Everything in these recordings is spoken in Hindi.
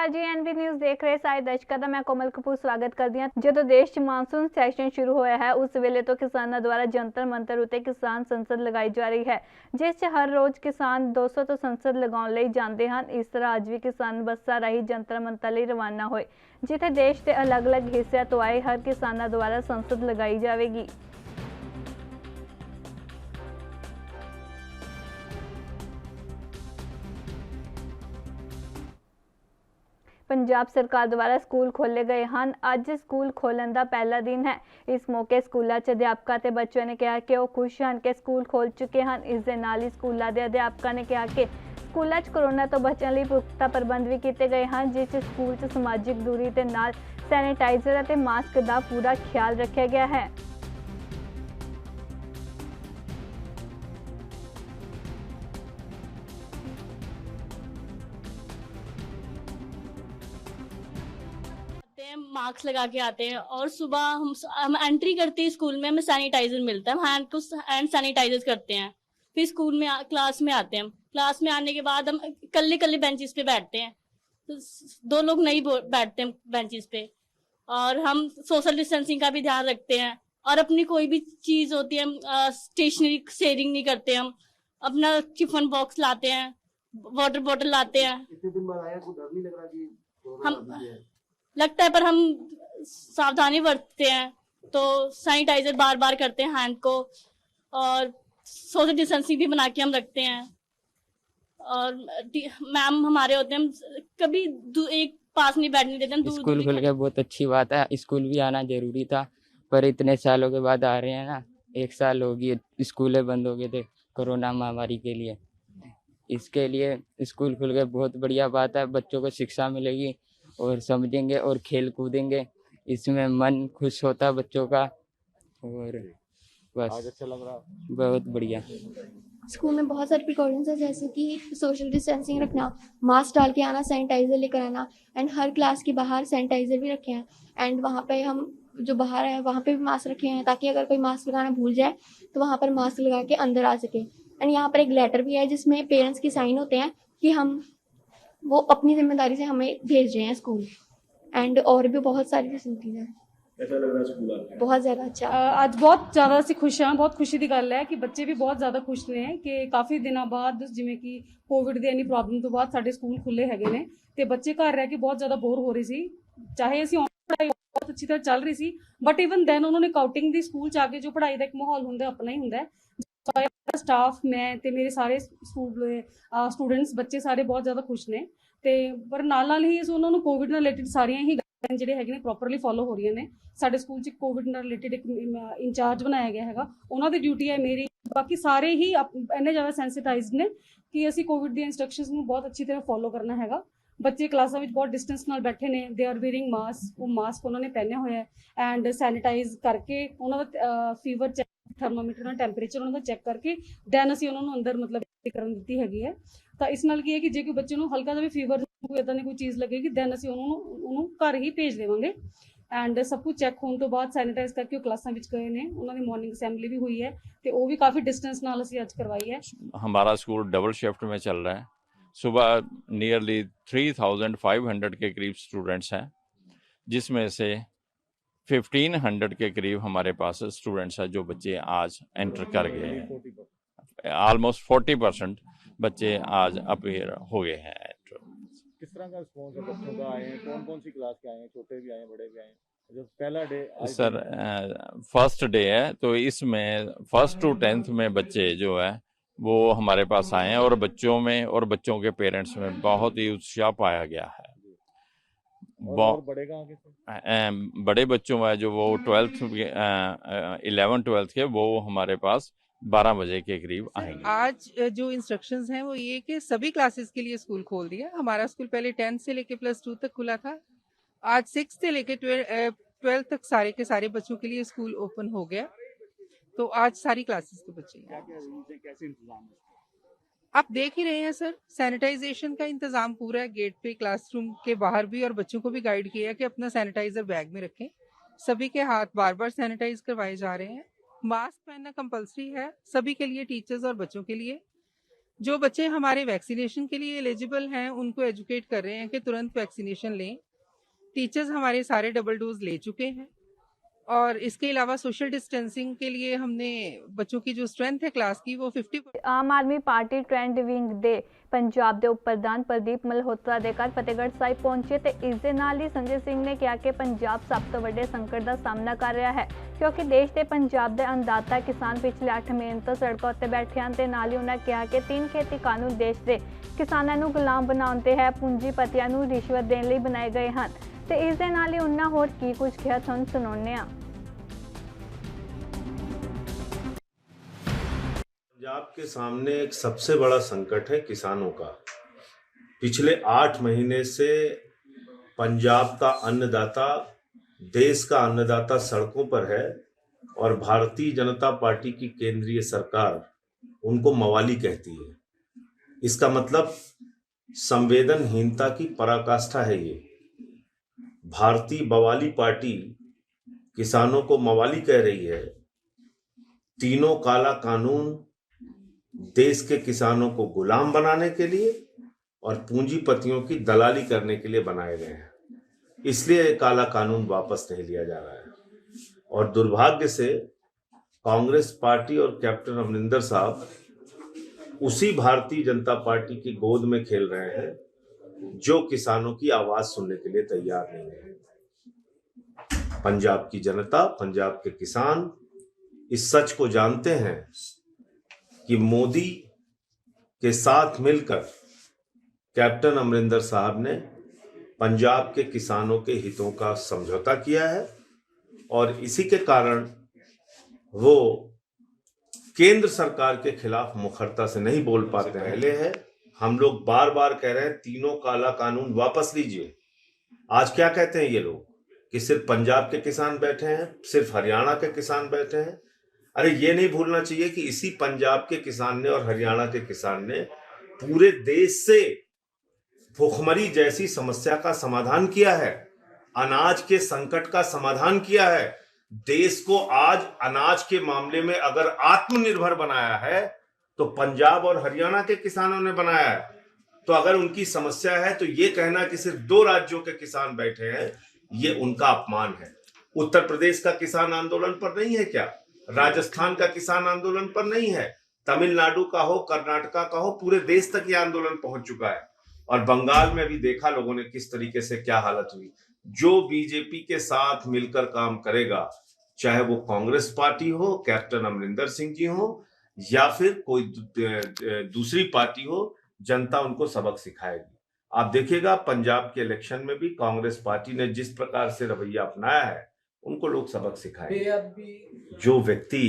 जी एनवी न्यूज़ देख रहे ਸਾਰੇ ਦਰਸ਼ਕਾਂ ਦਾ ਮੈਂ ਕੋਮਲ ਕਪੂਰ ਸਵਾਗਤ ਕਰਦੀ ਹਾਂ। ਜਦੋਂ ਦੇਸ਼ 'ਚ ਮਾਨਸੂਨ ਸੈਸ਼ਨ ਸ਼ੁਰੂ ਹੋਇਆ ਹੈ ਉਸ ਵੇਲੇ ਤੋਂ ਕਿਸਾਨਾਂ ਦੁਆਰਾ ਜੰਤਰ ਮੰਤਰ ਉਤੇ ਕਿਸਾਨ ਸੰਸਦ ਲਗਾਈ ਜਾ ਰਹੀ ਹੈ, ਜਿਸ 'ਚ ਹਰ ਰੋਜ਼ ਕਿਸਾਨ 200 ਤੋਂ ਸੰਸਦ ਲਗਾਉਣ ਲਈ ਜਾਂਦੇ ਹਨ। ਇਸ ਤਰ੍ਹਾਂ ਅੱਜ ਵੀ ਕਿਸਾਨ ਬੱਸਾਂ ਰਾਹੀਂ ਜੰਤਰ ਮੰਤਰ ਲਈ ਰਵਾਨਾ ਹੋਏ, ਜਿੱਥੇ ਦੇਸ਼ ਦੇ ਅਲੱਗ-ਅਲੱਗ ਹਿੱਸਿਆਂ ਤੋਂ ਆਏ ਹਰ ਕਿਸਾਨਾਂ ਦੁਆਰਾ ਸੰਸਦ ਲਗਾਈ ਜਾਵੇਗੀ। पंजाब सरकार द्वारा स्कूल खोले गए हैं। अज स्कूल खोलन का पहला दिन है। इस मौके स्कूलों के अध्यापकों ते बच्चों ने कहा कि वो खुश हैं कि स्कूल खोल चुके हैं। इस दे नाल ही स्कूलों के अध्यापकों ने कहा कि स्कूलों कोरोना तो बचने लिए पुख्ता प्रबंध भी किए गए हैं, जिस स्कूल समाजिक दूरी के नाल सैनिटाइजर और मास्क का पूरा ख्याल रखा गया है। मास्क लगा के आते हैं और सुबह हम एंट्री करते हैं स्कूल में हमें सैनिटाइजर मिलता है, हम हैंड सैनिटाइजर करते हैं। फिर स्कूल में क्लास में आते हैं। हम क्लास में आने के बाद हम कल्ले बेंचेस पे बैठते हैं, तो 2 लोग नहीं बैठते हैं बेंचेस पे। और हम सोशल डिस्टेंसिंग का भी ध्यान रखते हैं और अपनी कोई भी चीज होती है हम स्टेशनरी शेयरिंग नहीं करते। हम अपना टिफिन बॉक्स लाते हैं, वाटर बॉटल लाते हैं। इतने दिन बाद आया, कोई डर नहीं लग रहा कि हम लगता है पर हम सावधानी बरतते हैं, तो सैनिटाइजर बार बार करते हैं हैंड को और सोशल डिस्टेंसिंग भी बना के हम रखते हैं। और मैम हमारे होते हैं, हम कभी एक पास नहीं बैठने देते हैं। स्कूल खुल गया, बहुत अच्छी बात है। स्कूल भी आना जरूरी था, पर इतने सालों के बाद आ रहे हैं ना। 1 साल हो गई स्कूलें बंद हो गए थे कोरोना महामारी के लिए। इसके लिए स्कूल खुल गए, बहुत बढ़िया बात है। बच्चों को शिक्षा मिलेगी और समझेंगे और खेल कूदेंगे, इसमें मन खुश होता है बच्चों का। और बस आज अच्छा लग रहा, बहुत बढ़िया। स्कूल में बहुत सारे प्रिकॉशंस है, जैसे कि सोशल डिस्टेंसिंग रखना, मास्क डाल के आना, सैनिटाइजर लेकर आना, एंड हर क्लास के बाहर सैनिटाइजर भी रखे हैं। एंड वहाँ पे हम जो बाहर है वहाँ पे भी मास्क रखे हैं, ताकि अगर कोई मास्क लगाना भूल जाए तो वहाँ पर मास्क लगा के अंदर आ सके। एंड यहाँ पर एक लेटर भी है जिसमें पेरेंट्स के साइन होते हैं कि हम वो अपनी जिम्मेदारी से हमें भेज रहे हैं स्कूल। एंड और भी बहुत सारी फैसिलिटीज हैं। ऐसा लग रहा है स्कूल आके बहुत ज़्यादा अच्छा। ਅੱਜ ਬਹੁਤ ਜ਼ਿਆਦਾ ਅਸੀਂ ਖੁਸ਼ ਹਾਂ। ਬਹੁਤ ਖੁਸ਼ੀ ਦੀ ਗੱਲ ਹੈ ਕਿ ਬੱਚੇ ਵੀ ਬਹੁਤ ਜ਼ਿਆਦਾ ਖੁਸ਼ ਨੇ ਕਿ ਕਾਫੀ ਦਿਨਾਂ ਬਾਅਦ, ਜਿਵੇਂ ਕਿ ਕੋਵਿਡ ਦੀ ਇਨੀ ਪ੍ਰੋਬਲਮ ਤੋਂ ਬਾਅਦ ਸਾਡੇ ਸਕੂਲ ਖੁੱਲੇ ਹੈਗੇ ਨੇ, ਤੇ ਬੱਚੇ ਘਰ ਰਹਿ ਕੇ ਬਹੁਤ ਜ਼ਿਆਦਾ ਬੋਰ ਹੋ ਰਹੇ ਸੀ। ਚਾਹੇ ਅਸੀਂ ਪੜ੍ਹਾਈ ਬਹੁਤ ਅੱਛੀ ਤਰ੍ਹਾਂ ਚੱਲ ਰਹੀ ਸੀ, ਬਟ ਇਵਨ ਦੈਨ ਉਹਨਾਂ ਨੇ ਕਾਊਟਿੰਗ ਦੀ ਸਕੂਲ 'ਚ ਆ ਕੇ ਜੋ ਪੜ੍ਹਾਈ ਦਾ ਇੱਕ ਮਾਹੌਲ ਹੁੰਦਾ ਆਪਣਾ ਹੀ ਹੁੰਦਾ। ਸਟਾਫ, ਮੈਂ ਤੇ ਮੇਰੇ ਸਾਰੇ ਸਟੂਡੈਂਟਸ, ਬੱਚੇ ਸਾਰੇ ਬਹੁਤ ਜ਼ਿਆਦਾ ਖੁਸ਼ ਨੇ। ਤੇ ਪਰ ਨਾਲ ਹੀ ਉਹਨਾਂ ਨੂੰ ਕੋਵਿਡ ਨਾਲ ਰਿਲੇਟਡ ਸਾਰੀਆਂ ਹੀ ਜਿਹੜੇ ਹੈਗੇ ਨੇ ਪ੍ਰੋਪਰਲੀ ਫੋਲੋ ਹੋ ਰਹੀਆਂ ਨੇ। ਸਾਡੇ ਸਕੂਲ 'ਚ ਕੋਵਿਡ ਨਾਲ ਰਿਲੇਟਡ ਇੱਕ ਇੰਚਾਰਜ ਬਣਾਇਆ ਗਿਆ ਹੈਗਾ, ਉਹਨਾਂ ਦੀ ਡਿਊਟੀ ਹੈ ਮੇਰੀ। ਬਾਕੀ ਸਾਰੇ ਹੀ ਇੰਨੇ ਜ਼ਿਆਦਾ ਸੈਂਸਿਟਾਈਜ਼ਡ ਨੇ ਕਿ ਅਸੀਂ ਕੋਵਿਡ ਦੀਆਂ ਇੰਸਟਰਕਸ਼ਨਸ ਨੂੰ ਬਹੁਤ ਅੱਛੀ ਤਰ੍ਹਾਂ ਫੋਲੋ ਕਰਨਾ ਹੈਗਾ। ਬੱਚੇ ਕਲਾਸਾਂ ਵਿੱਚ ਬਹੁਤ ਡਿਸਟੈਂਸ ਨਾਲ ਬੈਠੇ ਨੇ, ਦੇ ਆਰ ਵੇਅਰਿੰਗ ਮਾਸਕ, ਉਹ ਮਾਸਕ ਉਹਨਾਂ ਨੇ ਪਹਿਨਿਆ ਹੋਇਆ ਹੈ। ਐਂਡ ਸੈਨੀਟਾਈਜ਼ ਕਰਕੇ ਉਹਨਾਂ ਦਾ ਫੀਵਰ ਚੈੱਕ, ਥਰਮਾਮੀਟਰ ਨਾਲ ਟੈਂਪਰੇਚਰ ਉਹਨਾਂ ਦਾ ਚੈੱਕ ਕਰਕੇ ਦੈਨ ਅਸੀਂ ਉਹਨਾਂ ਨੂੰ ਅੰਦਰ ਮਤਲਬ ਕਰਨ ਦਿੱਤੀ ਹੈਗੀ ਹੈ। ਤਾਂ ਇਸ ਨਾਲ ਕੀ ਹੈ ਕਿ ਜੇ ਕੋਈ ਬੱਚੇ ਨੂੰ ਹਲਕਾ ਜਿਹਾ ਵੀ ਫੀਵਰ, ਕੋਈ ਇੱਦਾਂ ਦੀ ਕੋਈ ਚੀਜ਼ ਲੱਗੇਗੀ, ਦੈਨ ਅਸੀਂ ਉਹਨੂੰ ਘਰ ਹੀ ਭੇਜ ਦੇਵਾਂਗੇ। ਐਂਡ ਸਭ ਕੁਝ ਚੈੱਕ ਹੋਣ ਤੋਂ ਬਾਅਦ ਸੈਨੀਟਾਈਜ਼ ਕਰਕੇ ਉਹ ਕਲਾਸਾਂ ਵਿੱਚ ਗਏ ਨੇ। ਉਹਨਾਂ ਦੀ ਮਾਰਨਿੰਗ ਅਸੈਂਬਲੀ ਵੀ ਹੋਈ ਹੈ ਤੇ ਉਹ ਵੀ ਕਾਫੀ डिस्टेंस ਨਾਲ ਅਸੀਂ ਅੱਜ करवाई है। हमारा स्कूल डबल शिफ्ट में चल रहा है। सुबह नियरली 3500 के करीब स्टूडेंट्स हैं, जिसमें से 1500 के करीब हमारे पास स्टूडेंट्स हैं जो बच्चे आज एंटर कर गए हैं। ऑलमोस्ट 40% बच्चे आज अपीयर हो गए हैं। किस तरह का रिस्पॉन्स है बच्चों का? आए हैं कौन कौन सी क्लास के आए हैं? छोटे भी आए हैं, बड़े भी आए हैं? जो पहला डे सर फर्स्ट डे है, तो इसमें 1st to 10th में बच्चे जो है वो हमारे पास आए हैं और बच्चों में और बच्चों के पेरेंट्स में बहुत ही उत्साह पाया गया है। और बड़े कहाँ के थे? बड़े बच्चों में जो वो 12th 11-12th के, वो हमारे पास 12 बजे के करीब आएंगे। आज जो इंस्ट्रक्शंस हैं वो ये कि सभी क्लासेस के लिए स्कूल खोल दिया। हमारा स्कूल पहले 10th से लेके +2 तक खुला था। आज 6th से लेके 12th तक सारे के सारे बच्चों के लिए स्कूल ओपन हो गया। तो आज सारी क्लासेस के बच्चे हैं। कैसे इंतजाम है? आप देख ही रहे हैं सर, सैनिटाइजेशन का इंतजाम पूरा है। गेट पे, क्लासरूम के बाहर भी, और बच्चों को भी गाइड किया कि अपना सैनिटाइजर बैग में रखें। सभी के हाथ बार बार सैनिटाइज करवाए जा रहे हैं। मास्क पहनना कंपलसरी है सभी के लिए, टीचर्स और बच्चों के लिए। जो बच्चे हमारे वैक्सीनेशन के लिए एलिजिबल हैं उनको एजुकेट कर रहे हैं कि तुरंत वैक्सीनेशन लें। टीचर्स हमारे सारे डबल डोज ले चुके हैं और इसके अलावा सोशल डिस्टेंसिंग के लिए हमने बच्चों की जो स्ट्रेंथ है क्लास की वो 50। Aam Aadmi party trend wing ਦੇ ਪੰਜਾਬ ਦੇ ਉਪ ਪ੍ਰਧਾਨ ਪ੍ਰਦੀਪ ਮਲਹੋਤਰਾ ਦੇ ਘਰ ਫਤਿਹਗੜ੍ਹ ਸਾਹਿਬ ਪਹੁੰਚੇ ਤੇ ਇਸ ਦੇ ਨਾਲ ਹੀ ਸੰਜੇ ਸਿੰਘ ਨੇ ਕਿਹਾ ਕਿ ਪੰਜਾਬ ਸਭ ਤੋਂ ਵੱਡੇ ਸੰਕਟ ਦਾ ਸਾਹਮਣਾ ਕਰ ਰਿਹਾ ਹੈ ਕਿਉਂਕਿ ਦੇਸ਼ ਤੇ ਪੰਜਾਬ ਦੇ ਅੰਨਦਾਤਾ ਕਿਸਾਨ ਪਿਛਲੇ 8 ਮਹੀਨੇ ਤੋਂ ਸੜਕਾਂ ਉੱਤੇ ਬੈਠੇ ਹਨ ਤੇ ਨਾਲ ਹੀ ਉਹਨਾਂ ਕਿਹਾ ਕਿ 3 ਖੇਤੀ ਕਾਨੂੰਨ ਦੇਸ਼ ਦੇ ਕਿਸਾਨਾਂ ਨੂੰ ਗੁਲਾਮ ਬਣਾਉਣ ਤੇ ਹੈ ਪੂੰਜੀਪਤੀਆਂ ਨੂੰ ਰਿਸ਼ਵਤ ਦੇਣ ਲਈ ਬਣਾਏ ਗਏ ਹਨ ਤੇ ਇਸ ਦੇ ਨਾਲ ਹੀ ਉਹਨਾਂ ਹੋਰ ਕੀ ਕੁਝ ਕਿਹਾ ਤੁਹਾਨੂੰ ਸੁਣਾਉਂਦੇ ਹਾਂ। पंजाब के सामने एक सबसे बड़ा संकट है किसानों का। पिछले 8 महीने से पंजाब का अन्नदाता, देश का अन्नदाता सड़कों पर है और भारतीय जनता पार्टी की केंद्रीय सरकार उनको मवाली कहती है। इसका मतलब संवेदनहीनता की पराकाष्ठा है। ये भारतीय बवाली पार्टी किसानों को मवाली कह रही है। तीनों काला कानून देश के किसानों को गुलाम बनाने के लिए और पूंजीपतियों की दलाली करने के लिए बनाए गए हैं। इसलिए काला कानून वापस नहीं लिया जा रहा है और दुर्भाग्य से कांग्रेस पार्टी और कैप्टन अमरिंदर साहब उसी भारतीय जनता पार्टी की गोद में खेल रहे हैं जो किसानों की आवाज सुनने के लिए तैयार नहीं है। पंजाब की जनता, पंजाब के किसान इस सच को जानते हैं कि मोदी के साथ मिलकर कैप्टन अमरिंदर साहब ने पंजाब के किसानों के हितों का समझौता किया है और इसी के कारण वो केंद्र सरकार के खिलाफ मुखरता से नहीं बोल पाते। पहले है हम लोग बार बार कह रहे हैं तीनों काला कानून वापस लीजिए। आज क्या कहते हैं ये लोग कि सिर्फ पंजाब के किसान बैठे हैं, सिर्फ हरियाणा के किसान बैठे हैं। अरे ये नहीं भूलना चाहिए कि इसी पंजाब के किसान ने और हरियाणा के किसान ने पूरे देश से भूखमरी जैसी समस्या का समाधान किया है, अनाज के संकट का समाधान किया है। देश को आज अनाज के मामले में अगर आत्मनिर्भर बनाया है तो पंजाब और हरियाणा के किसानों ने बनाया है। तो अगर उनकी समस्या है तो ये कहना कि सिर्फ 2 राज्यों के किसान बैठे हैं, ये उनका अपमान है। उत्तर प्रदेश का किसान आंदोलन पर नहीं है क्या? राजस्थान का किसान आंदोलन पर नहीं है? तमिलनाडु का हो, कर्नाटका का हो, पूरे देश तक ये आंदोलन पहुंच चुका है। और बंगाल में भी देखा लोगों ने किस तरीके से क्या हालत हुई। जो बीजेपी के साथ मिलकर काम करेगा, चाहे वो कांग्रेस पार्टी हो, कैप्टन अमरिंदर सिंह जी हो या फिर कोई दूसरी पार्टी हो, जनता उनको सबक सिखाएगी। आप देखिएगा पंजाब के इलेक्शन में भी कांग्रेस पार्टी ने जिस प्रकार से रवैया अपनाया है उनको लोग सबक सिखाएंगे। जो व्यक्ति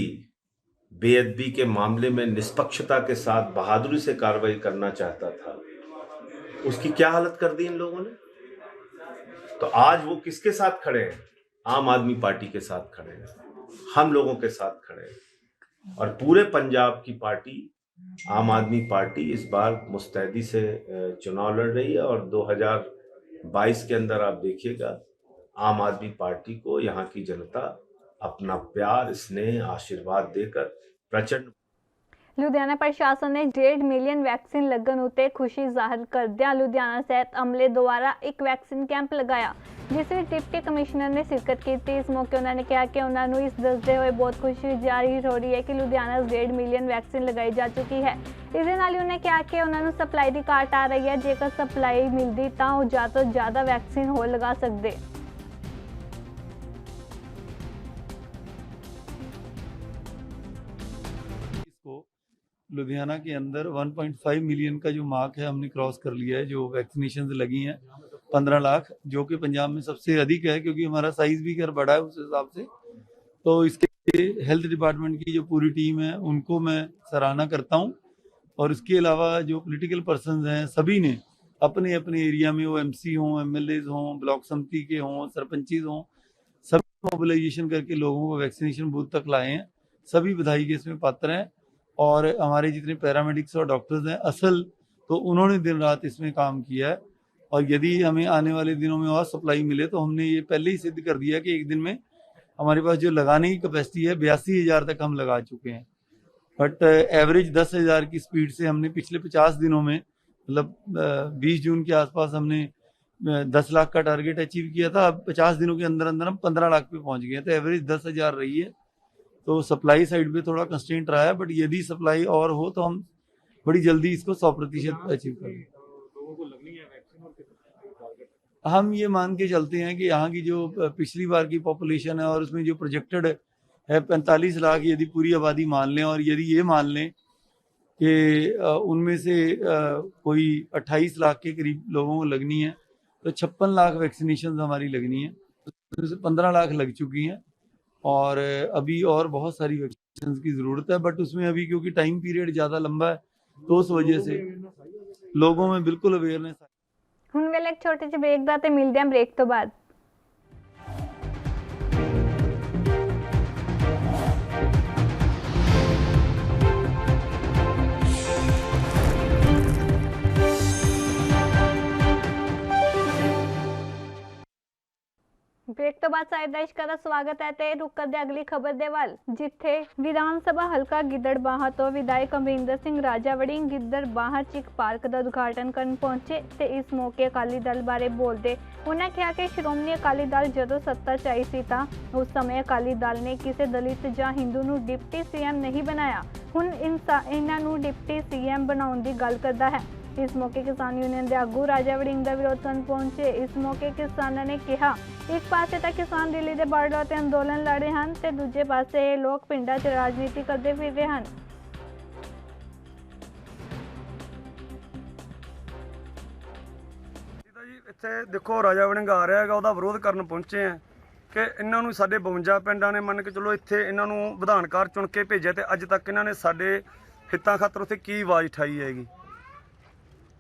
बेअदबी के मामले में निष्पक्षता के साथ बहादुरी से कार्रवाई करना चाहता था, उसकी क्या हालत कर दी इन लोगों ने। तो आज वो किसके साथ खड़े हैं? आम आदमी पार्टी के साथ खड़े हैं, हम लोगों के साथ खड़े हैं। और पूरे पंजाब की पार्टी आम आदमी पार्टी इस बार मुस्तैदी से चुनाव लड़ रही है और 2022 के अंदर आप देखिएगा आम आदमी पार्टी को यहाँ की जनता अपना प्यार, स्नेह, आशीर्वाद देकर प्रचंड। ਲੁਧਿਆਣਾ ਪ੍ਰਸ਼ਾਸਨ ਨੇ 1.5 ਮਿਲੀਅਨ ਵੈਕਸੀਨ ਲੱਗਣ ਉਤੇ ਖੁਸ਼ੀ ਜ਼ਾਹਰ ਕਰਦਿਆਂ ਲੁਧਿਆਣਾ ਸਿਹਤ ਅਮਲੇ ਦੁਆਰਾ ਇੱਕ ਵੈਕਸੀਨ ਕੈਂਪ ਲਗਾਇਆ ਜਿਸ ਵਿੱਚ ਡਿਪਟੀ ਕਮਿਸ਼ਨਰ ਨੇ ਸ਼ਿਰਕਤ ਕੀਤੀ। ਇਸ ਮੌਕੇ ਉਹਨਾਂ ਨੇ ਕਿਹਾ ਕਿ ਉਹਨਾਂ ਨੂੰ ਇਸ ਦੱਸਦੇ ਹੋਏ ਬਹੁਤ ਖੁਸ਼ੀ ਜ਼ਾਹਿਰ ਹੋ ਰਹੀ ਹੈ ਕਿ ਲੁਧਿਆਣਾ 1.5 ਮਿਲੀਅਨ ਵੈਕਸੀਨ ਲਗਾਈ ਜਾ ਚੁੱਕੀ ਹੈ। ਇਸ ਦੇ ਨਾਲ ਹੀ ਉਹਨੇ ਕਿਹਾ ਕਿ ਉਹਨਾਂ ਨੂੰ ਸਪਲਾਈ ਦੀ ਘਾਟ ਆ ਰਹੀ ਹੈ, ਜੇਕਰ ਸਪਲਾਈ ਮਿਲਦੀ ਤਾਂ ਉਹ ਜ਼ਿਆਦਾ ਤੋਂ ਜ਼ਿਆਦਾ ਵੈਕਸੀਨ ਹੋਰ ਲਗਾ ਸਕਦੇ। लुधियाना के अंदर 1.5 मिलियन का जो मार्क है हमने क्रॉस कर लिया है। जो वैक्सीनेशन लगी हैं 15 लाख, जो कि पंजाब में सबसे अधिक है क्योंकि हमारा साइज भी खैर बड़ा है उस हिसाब से। तो इसके हेल्थ डिपार्टमेंट की जो पूरी टीम है उनको मैं सराहना करता हूं। और इसके अलावा जो पॉलिटिकल पर्सनस हैं सभी ने अपने अपने एरिया में, वो MC हों, MLAs हों, ब्लॉक समिति के हों, सरपंचीज हों, सभी मोबिलाइजेशन करके लोगों को वैक्सीनेशन बूथ तक लाए हैं। सभी बधाई के इसमें पात्र हैं। और हमारे जितने पैरामेडिक्स और डॉक्टर्स हैं असल तो उन्होंने दिन रात इसमें काम किया है। और यदि हमें आने वाले दिनों में और सप्लाई मिले तो हमने ये पहले ही सिद्ध कर दिया कि एक दिन में हमारे पास जो लगाने की कैपेसिटी है 82,000 तक हम लगा चुके हैं। बट एवरेज 10,000 की स्पीड से हमने पिछले 50 दिनों में, मतलब 20 जून के आसपास हमने 10 लाख का टारगेट अचीव किया था। अब 50 दिनों के अंदर अंदर हम 15 लाख पे पहुंच गए, तो एवरेज 10,000 रही है। तो सप्लाई साइड पे थोड़ा कंस्ट्रेंट रहा है, बट यदि सप्लाई और हो तो हम बड़ी जल्दी इसको 100% अचीव करेंगे। हम ये मान के चलते हैं कि यहाँ की जो पिछली बार की पॉपुलेशन है और उसमें जो प्रोजेक्टेड है 45 लाख, यदि पूरी आबादी मान लें और यदि ये मान लें कि उनमें से कोई 28 लाख के करीब लोगों को लगनी है, तो 56 लाख वैक्सीनेशन हमारी लगनी है। उसमें से 15 लाख लग चुकी हैं और अभी और बहुत सारी वैक्सीन की ज़रूरत है, बट उसमें अभी क्योंकि टाइम पीरियड ज़्यादा लंबा है तो उस वजह से लोगों में बिल्कुल अवेयरनेस। ਹੁਣ ਵੇਲੇ ਇੱਕ ਛੋਟੇ ਜਿਹੇ ਬ੍ਰੇਕ ਦਾ ਤੇ ਮਿਲਦੇ ਹਾਂ ਬ੍ਰੇਕ ਤੋਂ ਬਾਅਦ। ब्रेक तो बाद सारे दर्शकों का स्वागत है। ते रुक करते अगली खबर दे वल, जिथे विधान सभा हलका गिੱਦੜਬਾਹਾ तो विधायक अमरिंदर सिंह राजा वड़िंग गिੱਦੜਬਾਹਾ च एक पार्क का उद्घाटन करन पहुंचे ते इस मौके अकाली दल बारे बोलते उन्हें कहा कि श्रोमणी अकाली दल जदों सत्ता च आई सी तां उस समय अकाली दल ने किसी दलित जां हिंदू नूं डिप्टी सीएम नहीं बनाया, हुण इन्हां नूं डिप्टी सीएम बनाउण दी गल करदा है। इस मौके किसान यूनियन के आगू राजा वड़िंग का विरोध करन पहुंचे। इस मौके किसानों ने कहा एक पासे तो किसान दिल्ली के बार्डर ते अंदोलन लड़ रहे हैं ते दूजे पासे ये लोग पिंडां च राजनीति करते फिर रहे हैं। ਇੱਥੇ ਦੇਖੋ ਰਾਜਾ ਵੜਿੰਗ ਆ ਰਿਹਾ ਹੈਗਾ, ਉਹਦਾ ਵਿਰੋਧ ਕਰਨ ਪਹੁੰਚੇ ਆ ਕਿ ਇਹਨਾਂ ਨੂੰ ਸਾਡੇ 52 ਪਿੰਡਾਂ ਨੇ ਮੰਨ ਕੇ ਚਲੋ ਇੱਥੇ ਇਹਨਾਂ ਨੂੰ ਵਿਧਾਨਕਾਰ ਚੁਣ ਕੇ ਭੇਜਿਆ ਤੇ ਅੱਜ ਤੱਕ ਇਹਨਾਂ ਨੇ ਸਾਡੇ ਹਿੱਤਾਂ ਖਾਤਰ ਉੱਥੇ ਕੀ ਆਵਾਜ਼ ਉਠਾਈ ਹੈਗੀ,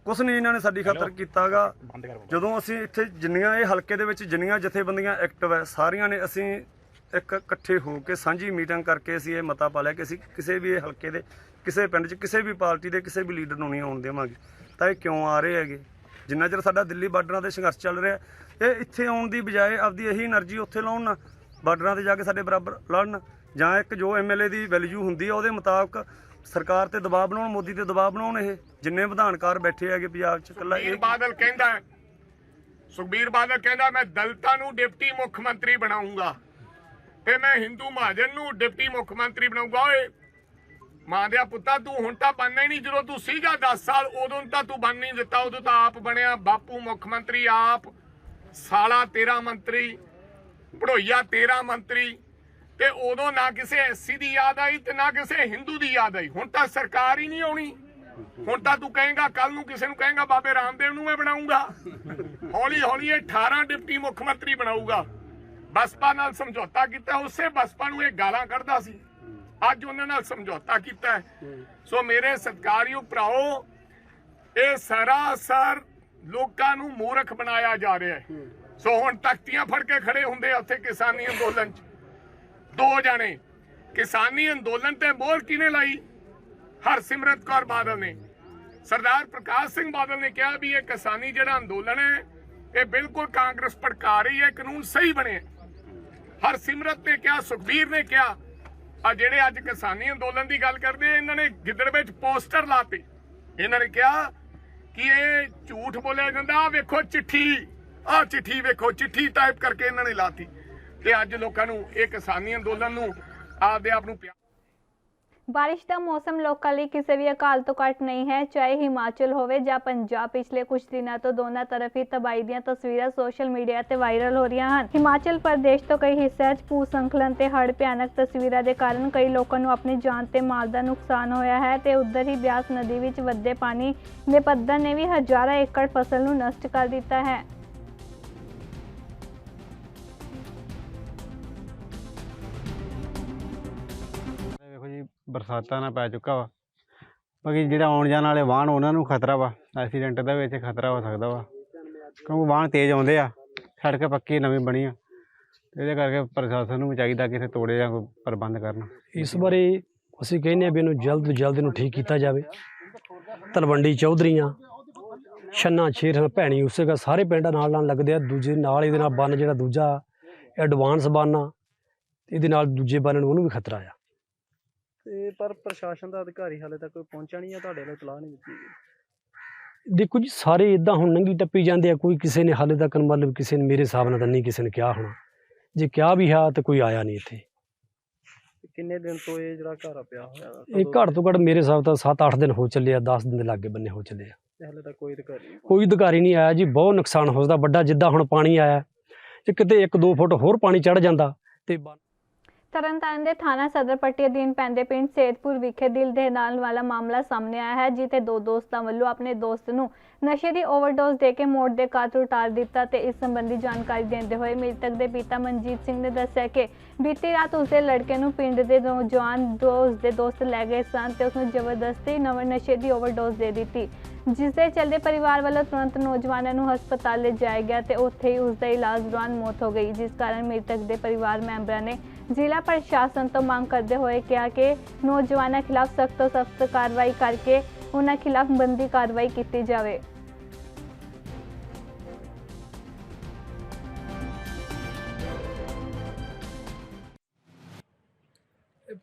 ਕੁਛ ਨਹੀਂ ਇਹਨਾਂ ਨੇ ਸਾਡੀ ਖਾਤਰ ਕੀਤਾਗਾ। ਜਦੋਂ ਅਸੀਂ ਇੱਥੇ ਜਿੰਨੀਆਂ ਇਹ ਹਲਕੇ ਦੇ ਵਿੱਚ ਜਿੰਨੀਆਂ ਜਥੇਬੰਦੀਆਂ ਐਕਟਿਵ ਹੈ ਸਾਰੀਆਂ ਨੇ ਅਸੀਂ ਇੱਕ ਇਕੱਠੇ ਹੋ ਕੇ ਸਾਂਝੀ ਮੀਟਿੰਗ ਕਰਕੇ ਅਸੀਂ ਇਹ ਮਤਾ ਪਾ ਲਿਆ ਕਿ ਅਸੀਂ ਕਿਸੇ ਵੀ ਇਹ ਹਲਕੇ ਦੇ ਕਿਸੇ ਪਿੰਡ 'ਚ ਕਿਸੇ ਵੀ ਪਾਰਟੀ ਦੇ ਕਿਸੇ ਵੀ ਲੀਡਰ ਨੂੰ ਨਹੀਂ ਆਉਣ ਦੇਵਾਂਗੇ। ਤਾਂ ਇਹ ਕਿਉਂ ਆ ਰਹੇ ਹੈਗੇ, ਜਿੰਨਾ ਚਿਰ ਸਾਡਾ ਦਿੱਲੀ ਬਾਰਡਰਾਂ 'ਤੇ ਸੰਘਰਸ਼ ਚੱਲ ਰਿਹਾ ਇਹ ਇੱਥੇ ਆਉਣ ਦੀ ਬਜਾਏ ਆਪਦੀ ਇਹੀ એનર્ਜੀ ਉੱਥੇ ਲਾਉਣ ਨਾ, ਬਾਰਡਰਾਂ 'ਤੇ ਜਾ ਕੇ ਸਾਡੇ ਬਰਾਬਰ ਲੜਨ, ਜਾਂ ਇੱਕ ਜੋ ਐਮਐਲਏ ਦੀ ਵੈਲਿਊ ਹੁੰਦੀ ਹੈ ਉਹਦੇ ਮੁਤਾਬਕ ਸਰਕਾਰ ਤੇ ਦਬਾਅ ਬਣਾਉਣ, ਮੋਦੀ ਤੇ ਦਬਾਅ ਬਣਾਉਣ। ਇਹ ਜਿੰਨੇ ਵਿਧਾਨਕਾਰ ਬੈਠੇ ਹੈਗੇ ਪੰਜਾਬ 'ਚ ਇਕੱਲਾ ਇਹ ਬਾਦਲ ਕਹਿੰਦਾ, ਸੁਖਬੀਰ ਬਾਦਲ ਕਹਿੰਦਾ ਮੈਂ ਦਲਿਤਾਂ ਨੂੰ ਡਿਪਟੀ ਮੁੱਖ ਮੰਤਰੀ ਬਣਾਉਂਗਾ ਤੇ ਮੈਂ ਹਿੰਦੂ ਮਹਾਜਨ ਨੂੰ ਡਿਪਟੀ ਮੁੱਖ ਮੰਤਰੀ ਬਣਾਉਂਗਾ। ਓਏ ਮਾਂ ਦੇ ਪੁੱਤਾ ਤੂੰ ਹੁਣ ਤਾਂ ਬਣਨਾ ਹੀ ਨਹੀਂ, ਜਦੋਂ ਤੂੰ ਸੀਗਾ 10 ਸਾਲ ਉਦੋਂ ਤਾਂ ਤੂੰ ਬਣ ਨਹੀਂ ਦਿੱਤਾ, ਉਦੋਂ ਤਾਂ ਆਪ ਬਣਿਆ ਬਾਪੂ ਮੁੱਖ ਮੰਤਰੀ, ਆਪ ਸਾਲਾ 13 ਮੰਤਰੀ, ਭੜੋਈਆ 13 ਮੰਤਰੀ, ਤੇ ਉਦੋਂ ਨਾ ਕਿਸੇ ਐਸਸੀ ਦੀ ਯਾਦ ਆਈ ਤੇ ਨਾ ਕਿਸੇ ਹਿੰਦੂ ਦੀ ਯਾਦ ਆਈ। ਹੁਣ ਤਾਂ ਸਰਕਾਰ ਹੀ ਨਹੀਂ ਆਉਣੀ, ਹੁਣ ਤਾਂ ਤੂੰ ਕਹੇਗਾ ਕੱਲ ਨੂੰ ਕਿਸੇ ਨੂੰ ਕਹੇਗਾ ਬਾਬੇ ਰਾਮਦੇਵ ਨੂੰ ਮੈਂ ਬਣਾਉਂਗਾ। ਹੌਲੀ ਹੌਲੀ ਇਹ 18 ਡਿਪਟੀ ਮੁੱਖ ਮੰਤਰੀ ਬਣਾਊਗਾ। ਬਸਪਾ ਨਾਲ ਸਮਝੌਤਾ ਕੀਤਾ, ਉਸੇ ਬਸਪਾ ਨੂੰ ਇਹ ਗਾਲਾਂ ਕੱਢਦਾ ਸੀ, ਅੱਜ ਉਹਨਾਂ ਨਾਲ ਸਮਝੌਤਾ ਕੀਤਾ ਹੈ। ਸੋ ਮੇਰੇ ਸਤਿਕਾਰਯੋਗ ਭਰਾਓ, ਇਹ ਸਰਾਸਰ ਲੋਕਾਂ ਨੂੰ ਮੂਰਖ ਬਣਾਇਆ ਜਾ ਰਿਹਾ ਹੈ। ਸੋ ਹੁਣ ਤਖਤੀਆਂ ਫੜ ਕੇ ਖੜੇ ਹੁੰਦੇ ਆ ਉੱਥੇ ਕਿਸਾਨੀ ਅੰਦੋਲਨ 'ਚ ਦੋ ਜਾਣੇ। ਕਿਸਾਨੀ ਅੰਦੋਲਨ ਤੇ ਮੋਹਰ ਕਿਹਨੇ ਲਾਈ? ਹਰਸਿਮਰਤ ਕੌਰ ਬਾਦਲ ਨੇ। ਸਰਦਾਰ ਪ੍ਰਕਾਸ਼ ਸਿੰਘ ਬਾਦਲ ਨੇ ਕਿਹਾ ਵੀ ਇਹ ਕਿਸਾਨੀ ਜਿਹੜਾ ਅੰਦੋਲਨ ਹੈ ਇਹ ਬਿਲਕੁਲ ਕਾਂਗਰਸ ਭੜਕਾ ਰਹੀ ਹੈ, ਕਾਨੂੰਨ ਸਹੀ ਬਣੇ। ਹਰਸਿਮਰਤ ਨੇ ਕਿਹਾ, ਸੁਖਬੀਰ ਨੇ ਕਿਹਾ। ਆ ਜਿਹੜੇ ਅੱਜ ਕਿਸਾਨੀ ਅੰਦੋਲਨ ਦੀ ਗੱਲ ਕਰਦੇ ਇਹਨਾਂ ਨੇ ਗਿੱਦੜ ਵਿੱਚ ਪੋਸਟਰ ਲਾਤੇ। ਇਹਨਾਂ ਨੇ ਕਿਹਾ ਕਿ ਇਹ ਝੂਠ ਬੋਲਿਆ ਜਾਂਦਾ, ਆਹ ਵੇਖੋ ਚਿੱਠੀ, ਆਹ ਚਿੱਠੀ ਵੇਖੋ, ਚਿੱਠੀ ਟਾਈਪ ਕਰਕੇ ਇਹਨਾਂ ਨੇ ਲਾਤੀ। ਤੇ ਅੱਜ ਲੋਕਾਂ ਨੂੰ ਇਹ ਕਿਸਾਨੀ ਅੰਦੋਲਨ ਨੂੰ ਆਪਦੇ ਆਪ ਨੂੰ बारिश का मौसम लोगों लिए किसी भी अकाल तो घट नहीं है, चाहे हिमाचल होवे या पंजाब। पिछले कुछ दिनों तो दोनों तरफ ही तबाही दी तस्वीरें सोशल मीडिया ते वायरल हो रही हैं। हिमाचल प्रदेश तो कई हिस्सों भूसंखलन ते हड़ भयानक तस्वीरों के कारण कई लोगों को अपनी जान ते माल का नुकसान होया है ते उधर ही ब्यास नदी विच वधदे पानी दे पद्धर ने भी हजारों एकड़ फसल नूं नष्ट कर दिता है। बरसात ना पै चुका वा, बाकी जो आने जाने वाले वाहन उन्होंने खतरा वा, एक्सीडेंट का भी खतरा हो सकता वा, क्योंकि वाहन तेज़ आते हैं, सड़क पक्की नवीं बनी आ, ये करके प्रशासन को चाहिए कि इसे तोड़े या कोई प्रबंध करना। इस बारे असीं कहने भी इनू जल्द तो जल्द इनू ठीक किया जाए। तलवंडी चौधरीआं छन्ना छेर भैणी उसे का सारे पिंड नाल लगते हैं, दूजे नाल इहदे नाल बन जिहड़ा दूजा एडवांस बन आ, इहदे नाल दूजे बन नूं भी खतरा आ। ਤੇ ਪਰ ਪ੍ਰਸ਼ਾਸਨ ਦਾ ਅਧਿਕਾਰੀ ਹਾਲੇ ਤੱਕ ਕੋਈ ਪਹੁੰਚਿਆ ਨਹੀਂ ਹੈ, ਤੁਹਾਡੇ ਵੱਲੋਂ ਇਤਲਾਹ ਨਹੀਂ ਦਿੱਤੀ ਗਈ। ਦੇਖੋ ਜੀ, ਸਾਰੇ ਇਦਾਂ ਹੁਣ ਨੰਗੀ ਟੱਪੀ ਜਾਂਦੇ ਆ, ਕੋਈ ਕਿਸੇ ਨੇ ਹਾਲੇ ਤੱਕ ਮਤਲਬ ਕਿਸੇ ਨੇ ਮੇਰੇ ਹਿਸਾਬ ਨਾਲ ਤਾਂ ਨਹੀਂ ਕਿਸੇ ਨੇ ਕਿਹਾ ਹੋਣਾ, ਜੇ ਕਿਹਾ ਵੀ ਹੈ ਤਾਂ ਕੋਈ ਆਇਆ ਨਹੀਂ ਇੱਥੇ। ਕਿੰਨੇ ਦਿਨ ਤੋਂ ਇਹ ਜਿਹੜਾ ਘਰ ਪਿਆ ਹੋਇਆ ਇਹ ਘੱਟ ਤੋਂ ਘੱਟ ਮੇਰੇ ਹਿਸਾਬ ਤਾਂ 7-8 ਦਿਨ ਹੋ ਚੱਲੇ ਆ, 10 ਦਿਨ ਦੇ ਲਾਗੇ ਬੰਨੇ ਹੋ ਚੱਲੇ ਆ। ਤੇ ਹਾਲੇ ਤੱਕ ਕੋਈ ਅਧਿਕਾਰੀ ਨਹੀਂ? ਕੋਈ ਅਧਿਕਾਰੀ ਨਹੀਂ ਆਇਆ ਜੀ। ਬਹੁਤ ਨੁਕਸਾਨ ਹੋ ਸਕਦਾ ਵੱਡਾ, ਜਿੱਦਾਂ ਹੁਣ ਪਾਣੀ ਆਇਆ, ਜੇ ਕਿਤੇ 1-2 ਫੁੱਟ ਹੋਰ ਪਾਣੀ ਚੜ ਜਾਂਦਾ ਤੇ ਤਰਨਤਾਰਨ ਦੇ ਥਾਣਾ ਸਦਰ ਪੱਟੀ ਅਧੀਨ ਪੈਂਦੇ ਪਿੰਡ ਸੇਦਪੁਰ ਵਿਖੇ ਦਿਲ ਦਹਿਲਾਉਣ ਵਾਲਾ ਮਾਮਲਾ ਸਾਹਮਣੇ ਆਇਆ ਹੈ, ਜਿੱਥੇ 2 ਦੋਸਤਾਂ ਵੱਲੋਂ ਆਪਣੇ ਦੋਸਤ ਨੂੰ ਨਸ਼ੇ ਦੀ ਓਵਰਡੋਜ਼ ਦੇ ਕੇ ਮੌਤ ਦੇ ਘਾਟ ਉਤਾਰ ਦਿੱਤਾ। ਤੇ ਇਸ ਸੰਬੰਧੀ ਜਾਣਕਾਰੀ ਦਿੰਦੇ ਹੋਏ ਮ੍ਰਿਤਕ ਦੇ ਪਿਤਾ ਮਨਜੀਤ ਸਿੰਘ ਨੇ ਦੱਸਿਆ ਕਿ ਬੀਤੀ ਰਾਤ ਉਸਦੇ ਲੜਕੇ ਨੂੰ ਪਿੰਡ ਦੇ ਨੌਜਵਾਨ ਉਸਦੇ ਦੋਸਤ ਲੈ ਗਏ ਸਨ ਤੇ ਉਸਨੂੰ ਜ਼ਬਰਦਸਤੀ ਨਸ਼ੇ ਦੀ ਓਵਰਡੋਜ਼ ਦੇ ਦਿੱਤੀ, ਜਿਸ ਦੇ ਚੱਲਦੇ ਪਰਿਵਾਰ ਵੱਲੋਂ ਤੁਰੰਤ ਨੌਜਵਾਨਾਂ ਨੂੰ ਹਸਪਤਾਲ ਲਿਜਾਇਆ ਗਿਆ ਤੇ ਉੱਥੇ ਹੀ ਉਸਦਾ ਇਲਾਜ ਦੌਰਾਨ ਮੌਤ ਹੋ ਗਈ, ਜਿਸ ਕਾਰਨ ਮ੍ਰਿਤਕ ਦੇ ਪਰਿਵਾਰ ਮੈਂਬਰਾਂ ਨੇ ਜ਼ਿਲ੍ਹਾ ਪ੍ਰਸ਼ਾਸਨ ਤੋਂ ਮੰਗ ਕਰਦੇ ਹੋਏ ਕਿਹਾ ਕਿ ਨੌਜਵਾਨਾਂ ਖਿਲਾਫ ਸਖਤ ਤੋਂ ਸਖਤ ਕਾਰਵਾਈ ਕਰਕੇ ਉਹਨਾਂ ਖਿਲਾਫ ਬਣਦੀ ਕਾਰਵਾਈ ਕੀਤੀ ਜਾਵੇ।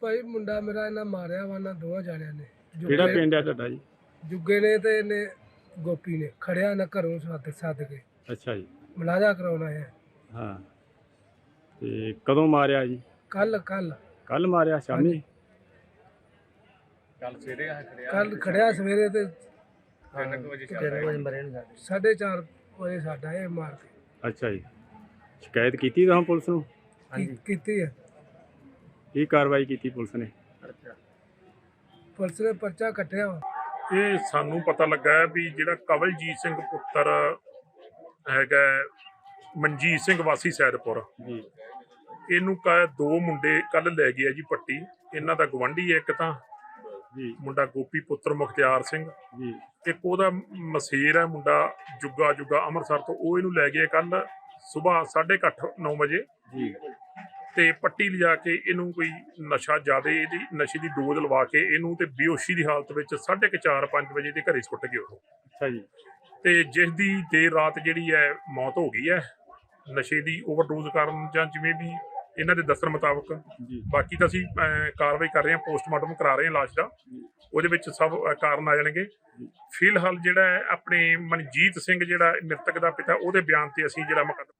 ਭਾਈ ਮੁੰਡਾ ਮੇਰਾ ਇਹਨਾਂ ਮਾਰਿਆ ਵਾ ਨਾ ਦੋਵਾਂ ਜਾਣਿਆਂ ਨੇ। ਕਿਹੜਾ ਪਿੰਡ ਹੈ ਤੁਹਾਡਾ ਜੀ? ਜੁੱਗੇ ਨੇ ਤੇ ਇਹਨੇ ਗੋਪੀ ਨੇ ਖੜਿਆ ਨਾ ਘਰੋਂ ਸੱਦ ਕੇ। ਅੱਛਾ ਜੀ। ਮਲਾਜਾ ਕਰਾਉਣਾ ਹੈ। ਹਾਂ, ਤੇ ਕਦੋਂ ਮਾਰਿਆ ਜੀ? ਕੱਲ ਮਾਰਿਆ ਸ਼ਾਮੀ? ਕੱਲ ਖੜਿਆ ਸਵੇਰੇ ਤੇ 3 ਵਜੇ ਮਰੇ ਨੇ। 4:30 ਵਜੇ ਸਾਡਾ ਇਹ ਮਾਰ ਕੇ। ਅੱਛਾ ਜੀ। ਸ਼ਿਕਾਇਤ ਕੀਤੀ ਤਾਂ ਪੁਲਿਸ ਨੂੰ? ਕੀਤੀ ਹੈ। ਕੀ ਕਾਰਵਾਈ ਕੀਤੀ ਪੁਲਿਸ ਨੇ? ਪੁਲਿਸ ਨੇ ਪਰਚਾ ਕੱਟਿਆ ਵਾ। ਇਹ ਸਾਨੂੰ ਪਤਾ ਲੱਗਾ ਹੈ ਵੀ ਜਿਹੜਾ ਕਵਲਜੀਤ ਸਿੰਘ ਪੁੱਤਰ ਹੈਗਾ ਮਨਜੀਤ ਸਿੰਘ ਵਾਸੀ ਸੈਦਪੁਰ ਜੀ, ਇਹਨੂੰ 2 ਮੁੰਡੇ ਕੱਲ ਲੈ ਗਏ ਜੀ ਪੱਟੀ। ਇਹਨਾਂ ਦਾ ਗਵਾਂਢੀ ਹੈ ਇੱਕ ਤਾਂ ਜੀ, ਮੁੰਡਾ ਗੋਪੀ ਪੁੱਤਰ ਮੁਖਤਿਆਰ ਸਿੰਘ ਜੀ, ਇੱਕ ਉਹਦਾ ਮਸੇਰ ਹੈ ਮੁੰਡਾ ਜੁੱਗਾ ਅੰਮ੍ਰਿਤਸਰ ਤੋਂ। ਉਹ ਇਹਨੂੰ ਲੈ ਗਏ ਕੱਲ ਸਵੇਰ 8:30-9 ਵਜੇ ਜੀ, ਤੇ ਪੱਟੀ ਲਿਜਾ ਕੇ ਇਹਨੂੰ ਕੋਈ ਨਸ਼ਾ ਜ਼ਿਆਦਾ, ਇਹਦੀ ਨਸ਼ੇ ਦੀ ਡੋਜ਼ ਲਵਾ ਕੇ ਇਹਨੂੰ ਤੇ ਬੇਹੋਸ਼ੀ ਦੀ ਹਾਲਤ ਵਿੱਚ 4:30-5 ਵਜੇ ਦੇ ਘਰੇ ਸੁੱਟ ਗਏ ਉਹ। ਅੱਛਾ ਜੀ। ਤੇ ਜਿਸ ਦੀ ਦੇਰ ਰਾਤ ਜਿਹੜੀ ਹੈ ਮੌਤ ਹੋ ਗਈ ਹੈ ਨਸ਼ੇ ਦੀ ਓਵਰਡੋਜ਼ ਕਾਰਨ, ਜਾਂ ਜਿਵੇਂ ਵੀ ਇਹਨਾਂ ਦੇ ਦੱਸਣ ਮੁਤਾਬਕ। ਬਾਕੀ ਤਾਂ ਅਸੀਂ ਕਾਰਵਾਈ ਕਰ ਰਹੇ ਹਾਂ, ਪੋਸਟਮਾਰਟਮ ਕਰਾ ਰਹੇ ਹਾਂ ਲਾਸ਼ ਦਾ, ਉਹਦੇ ਵਿੱਚ ਸਭ ਕਾਰਨ ਆ ਜਾਣਗੇ। ਫਿਲਹਾਲ ਜਿਹੜਾ ਆਪਣੇ ਮਨਜੀਤ ਸਿੰਘ ਜਿਹੜਾ ਮ੍ਰਿਤਕ ਦਾ ਪਿਤਾ, ਉਹਦੇ ਬਿਆਨ ਤੇ ਅਸੀਂ ਜਿਹੜਾ ਮੁਕੱਦਮਾ।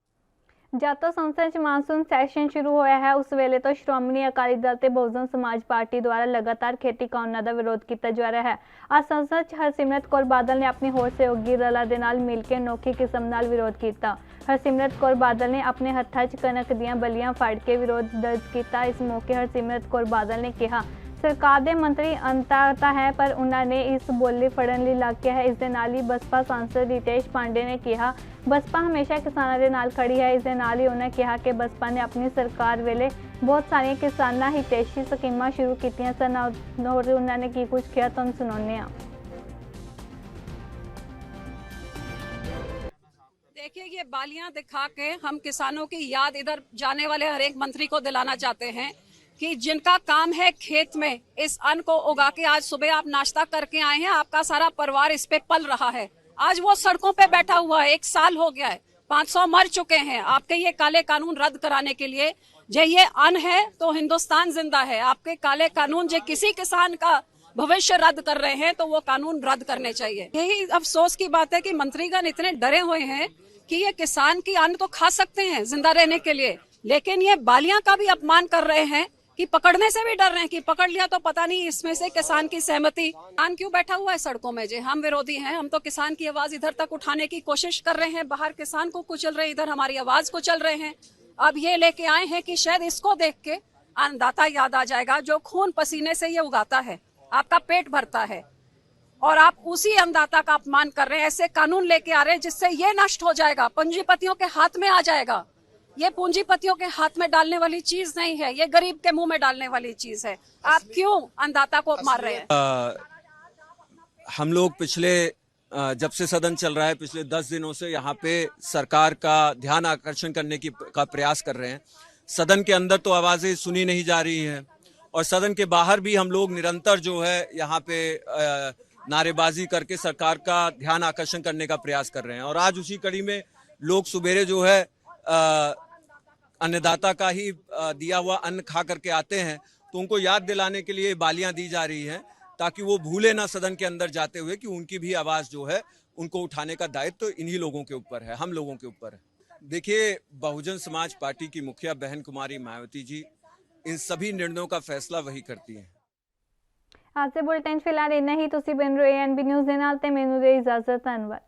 ਜਦ ਤੋਂ ਸੰਸਦ 'ਚ ਮਾਨਸੂਨ ਸੈਸ਼ਨ ਸ਼ੁਰੂ ਹੋਇਆ ਹੈ, ਉਸ ਵੇਲੇ ਤੋਂ ਸ਼੍ਰੋਮਣੀ ਅਕਾਲੀ ਦਲ ਤੇ ਬਹੁਜਨ ਸਮਾਜ ਪਾਰਟੀ ਦੁਆਰਾ ਲਗਾਤਾਰ ਖੇਤੀ ਕਾਨੂੰਨਾਂ ਦਾ ਵਿਰੋਧ ਕੀਤਾ ਜਾ ਰਿਹਾ ਹੈ। ਅੱਜ ਸੰਸਦ 'ਚ ਹਰਸਿਮਰਤ ਕੌਰ ਬਾਦਲ ਨੇ ਆਪਣੀ ਹੋਰ ਸਹਿਯੋਗੀ ਦਲਾਂ ਦੇ ਨਾਲ ਮਿਲ ਕੇ ਅਨੋਖੀ ਕਿਸਮ ਨਾਲ ਵਿਰੋਧ ਕੀਤਾ। ਹਰਸਿਮਰਤ ਕੌਰ ਬਾਦਲ ਨੇ ਆਪਣੇ ਹੱਥਾਂ 'ਚ ਕਣਕ ਦੀਆਂ ਬਲੀਆਂ ਫੜ ਕੇ ਵਿਰੋਧ ਦਰਜ ਕੀਤਾ। ਇਸ ਮੌਕੇ ਹਰਸਿਮਰਤ ਕੌਰ ਬਾਦਲ ਨੇ ਕਿਹਾ, ਸਰਕਾਰ ਦੇ ਮੰਤਰੀ ਅੰਤਰਤਾ ਹੈ ਪਰ ਉਹਨਾਂ ਨੇ ਇਸ ਬੋਲੀ ਫੜਨ ਲਈ ਲੱਗ ਗਿਆ ਹੈ। ਇਸ ਦੇ ਨਾਲ ਹੀ ਬਸਪਾ ਸਾਂਸਦ ਰਿਤੇਸ਼ ਪਾਂਡੇ ਨੇ ਕਿਹਾ, ਬਸਪਾ ਹਮੇਸ਼ਾ ਕਿਸਾਨਾਂ ਦੇ ਨਾਲ ਖੜੀ ਹੈ। ਇਸ ਦੇ ਨਾਲ ਹੀ ਉਹਨਾਂ ਕਿਹਾ ਕਿ ਬਸਪਾ ਨੇ ਆਪਣੀ ਸਰਕਾਰ ਵੇਲੇ ਬਹੁਤ ਸਾਰੀਆਂ ਕਿਸਾਨਾਂ ਹਿਤੈਸ਼ੀ ਸਕੀਮਾਂ ਸ਼ੁਰੂ ਕੀਤੀਆਂ ਸਨ ਔਰ ਉਹਨਾਂ ਨੇ ਕੀ ਕੁਝ ਕਿਹਾ ਤੁਹਾਨੂੰ ਸੁਣਾਉਂਦੇ ਹਾਂ। देखिए, ये बालियां दिखा के हम किसानों की याद इधर जाने वाले हर एक मंत्री को दिलाना चाहते हैं कि जिनका काम है खेत में इस अन्न को उगा के, आज सुबह आप नाश्ता करके आए हैं, आपका सारा परिवार इस पे पल रहा है, आज वो सड़कों पे बैठा हुआ है। 1 साल हो गया है, 500 मर चुके हैं। आपके ये काले कानून रद्द कराने के लिए, जो ये अन्न है तो हिंदुस्तान जिंदा है। आपके काले कानून जो किसी किसान का भविष्य रद्द कर रहे हैं तो वो कानून रद्द करने चाहिए। यही अफसोस की बात है कि मंत्रीगण इतने डरे हुए हैं कि ये किसान की अन्न तो खा सकते हैं जिंदा रहने के लिए, लेकिन ये बालियां का भी अपमान कर रहे हैं कि पकड़ने से भी डर रहे हैं कि पकड़ लिया तो पता नहीं इसमें से किसान की सहमति। किसान क्यों बैठा हुआ है सड़कों में? जी हम विरोधी हैं, हम तो किसान की आवाज इधर तक उठाने की कोशिश कर रहे हैं। बाहर किसान को कुचल रहे हैं, इधर हमारी आवाज को चल रहे हैं। अब ये लेके आए हैं कि शायद इसको देख के अन्नदाता याद आ जाएगा, जो खून पसीने से ये उगाता है, आपका पेट भरता है, और आप उसी अन्नदाता का अपमान कर रहे हैं। ऐसे कानून लेके आ रहे हैं जिससे ये नष्ट हो जाएगा, पूंजीपतियों के हाथ में आ जाएगा। ये पूंजीपतियों के हाथ में डालने वाली चीज नहीं है, ये गरीब के मुंह में डालने वाली चीज है। आप क्यों अन्नदाता को मार रहे हैं? हम लोग पिछले जब से सदन चल रहा है, पिछले 10 दिनों से यहाँ पे सरकार का ध्यान आकर्षण करने का प्रयास कर रहे हैं। सदन के अंदर तो आवाजें सुनी नहीं जा रही हैं, और सदन के बाहर भी हम लोग निरंतर जो है यहाँ पे नारेबाजी करके सरकार का ध्यान आकर्षण करने का प्रयास कर रहे हैं। और आज उसी कड़ी में लोग सुबेरे जो है अन्नदाता का ही दिया हुआ अन्न खा करके आते हैं, तो उनको याद दिलाने के लिए बालियां दी जा रही हैं ताकि वो भूले ना सदन के अंदर जाते हुए कि उनकी भी आवाज जो है उनको उठाने का दायित्व इन्हीं लोगों के ऊपर है, हम लोगों के ऊपर है। देखिए, बहुजन समाज पार्टी की मुखिया बहन कुमारी मायावती जी इन सभी निर्णयों का फैसला वही करती हैं। आज से बुलेटिन फिलहाल इन्ना ही। तुसी बन रहे एनबी न्यूज़ दे नाल ते मैनूं दे इजाजत। धन्नवाद।